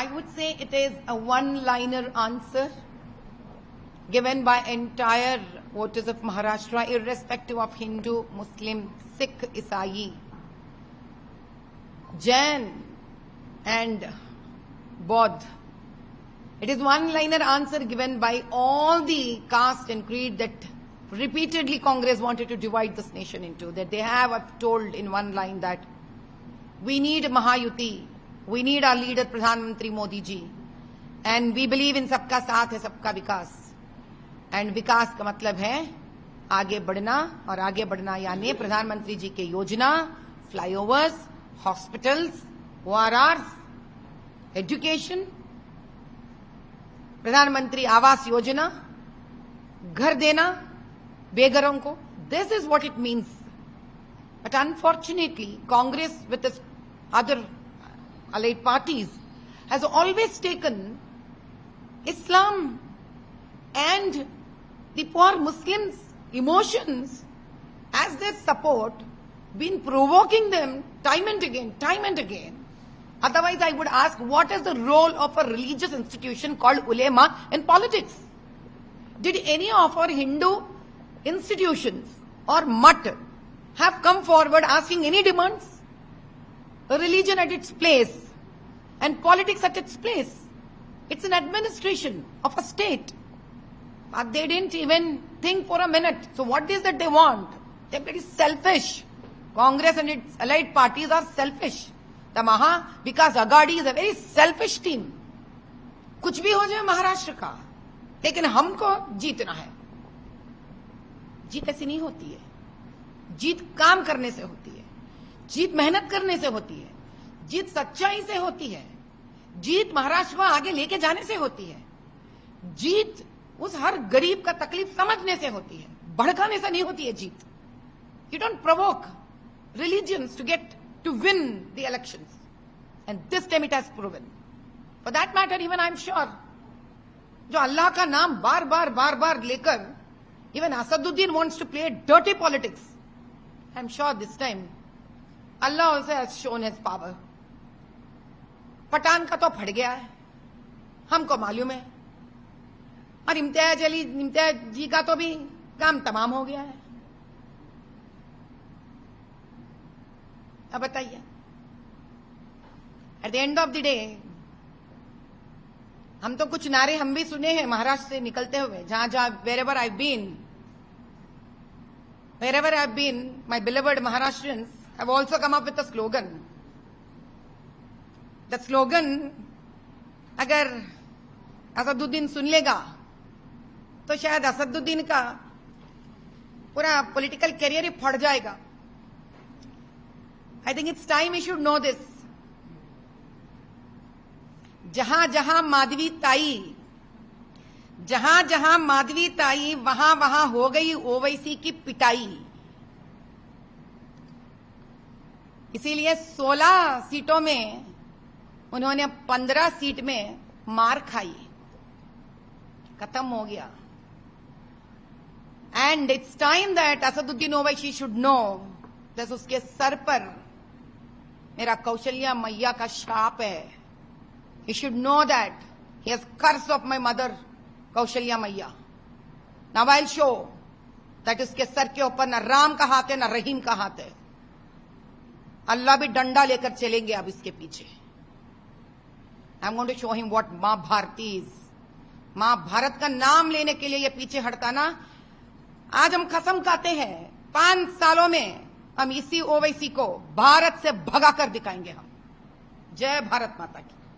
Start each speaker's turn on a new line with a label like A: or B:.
A: I would say it is a one-liner answer given by entire voters of Maharashtra, irrespective of Hindu, Muslim, Sikh, Isai, Jain and Bodh. It is one-liner answer given by all the caste and creed that repeatedly Congress wanted to divide this nation into, that they have told in one line that we need Mahayuti, we need our leader Pradhan Mantri Modi ji, and we believe in सबका साथ है सबका विकास, and विकास का मतलब है आगे बढ़ना, और आगे बढ़ना यानी प्रधानमंत्री जी के योजना, फ्लाईओवर्स, हॉस्पिटल्स, ORRs, एजुकेशन, प्रधानमंत्री आवास योजना, घर देना बेघरों को. This is what it means. But unfortunately, Congress with its other allied parties has always taken Islam and the poor Muslims' emotions as their support, been provoking them time and again. Otherwise, I would ask, what is the role of a religious institution called ulema in politics? Did any of our Hindu institutions or mutt have come forward asking any demands? A religion at its place and politics at its place. It's an administration of a state. But they didn't even think for a minute. So what is that they want? They're very selfish. Congress and its allied parties are selfish. The Maha Vikas Aghadi is a very selfish team. कुछ भी हो जाए महाराष्ट्र का, लेकिन हमको जीतना है. जीत ऐसी नहीं होती है. जीत काम करने से होती है. जीत मेहनत करने से होती है. जीत सच्चाई से होती है. जीत महाराष्ट्र को आगे लेके जाने से होती है. जीत उस हर गरीब का तकलीफ समझने से होती है. भड़काने से नहीं होती है जीत. You don't provoke religions to win the elections. And this time it has proven. For that matter, even I'm sure, जो अल्लाह का नाम बार बार लेकर, even Asaduddin wants to play dirty politics. I'm sure this time, Allah also has shown his power. Pathan का तो फट गया है, हमको मालूम है. और इम्तियाज जी का तो भी काम तमाम हो गया है. अब बताइए, at the end of the day हम तो कुछ नारे हम भी सुने हैं महाराष्ट्र से निकलते हुए. जहां wherever I've been, my beloved Maharashtrians have also come up with a slogan. The slogan, अगर असदुद्दीन सुन लेगा तो शायद असदुद्दीन का पूरा पॉलिटिकल करियर ही फट जाएगा. I think it's time we should know this. जहां जहां माधवी ताई वहां हो गई ओवैसी की पिटाई. इसीलिए 16 सीटों में उन्होंने 15 सीट में मार खाई. खत्म हो गया. And it's time that Asaduddin Owaisi should know that उसके सर पर मेरा कौशल्या मैया का श्राप है. He should know that he has curse of my mother, Kaushalya Maiya. Now I'll show that उसके सर के ऊपर न राम का हाथ है न रहीम का हाथ है. अल्लाह भी डंडा लेकर चलेंगे अब इसके पीछे. I'm going to show him what मां भारती is. मां भारत का नाम लेने के लिए ये पीछे हटता ना. आज हम कसम खाते हैं 5 सालों में हम इसी ओवैसी को भारत से भगा कर दिखाएंगे हम. जय भारत माता की.